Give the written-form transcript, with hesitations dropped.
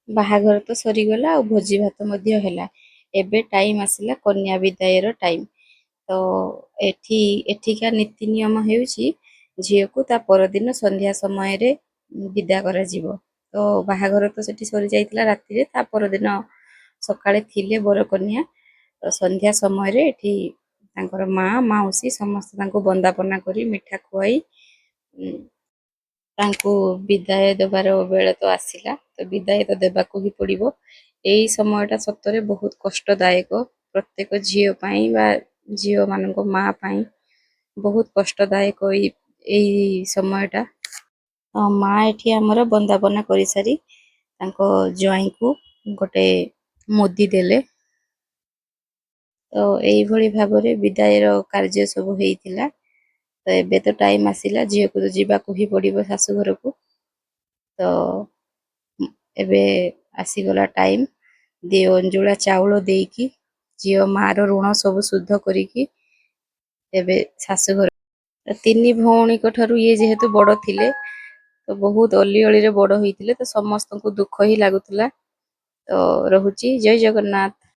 ବାହାଘର ତ ସରିଗଲା ଆଉ ଭୋଜି ଭାତ ମଧ୍ୟ ହେଲା। ଏବେ ଟାଇମ୍ ଆସିଲା କନ୍ୟା ବିଦାୟର ଟାଇମ୍। ତ ଏଠିକା ନୀତି ନିୟମ ହେଉଛି ଝିଅକୁ ତା ପରଦିନ ସନ୍ଧ୍ୟା ସମୟରେ ବିଦା କରାଯିବ। ତ ବାହାଘର ତ ସେଠି ସରିଯାଇଥିଲା ରାତିରେ, ତା ପରଦିନ ସକାଳେ ଥିଲେ ବରକନ୍ୟା। ତ ସନ୍ଧ୍ୟା ସମୟରେ ଏଠି ତାଙ୍କର ମା ମାଉସୀ ସମସ୍ତେ ତାଙ୍କୁ ବନ୍ଦାପନା କରି ମିଠା ଖୁଆଇ ତାଙ୍କୁ ବିଦାୟ ଦେବାର ବେଳ ତ ଆସିଲା, ତ ବିଦାୟ ତ ଦେବାକୁ ହିଁ ପଡ଼ିବ। ଏଇ ସମୟଟା ସତରେ ବହୁତ କଷ୍ଟଦାୟକ ପ୍ରତ୍ୟେକ ଝିଅ ପାଇଁ ବା ଝିଅମାନଙ୍କ ମା ପାଇଁ ବହୁତ କଷ୍ଟଦାୟକ ଏଇ ସମୟଟା। ମା ଏଠି ଆମର ବନ୍ଦାପନା କରିସାରି ତାଙ୍କ ଜ୍ୱାଇଁଙ୍କୁ ଗୋଟେ ମୁଦି ଦେଲେ। ତ ଏଇଭଳି ଭାବରେ ବିଦାୟର କାର୍ଯ୍ୟ ସବୁ ହେଇଥିଲା। ତ ଏବେ ତ ଟାଇମ୍ ଆସିଲା, ଝିଅକୁ ତ ଯିବାକୁ ହିଁ ପଡ଼ିବ ଶାଶୁଘରକୁ। ତ ଏବେ ଆସିଗଲା ଟାଇମ୍, ଅଞ୍ଜୁଳା ଚାଉଳ ଦେଇକି ଝିଅ ମାର ଋଣ ସବୁ ଶୁଦ୍ଧ କରିକି ଏବେ ଶାଶୁଘର। ତିନି ଭଉଣୀଙ୍କ ଠାରୁ ଇଏ ଯେହେତୁ ବଡ଼ ଥିଲେ, ତ ବହୁତ ଅଲି ଅଳିରେ ବଡ଼ ହେଇଥିଲେ, ତ ସମସ୍ତଙ୍କୁ ଦୁଃଖ ହିଁ ଲାଗୁଥିଲା। ତ ରହୁଛି, ଜୟ ଜଗନ୍ନାଥ।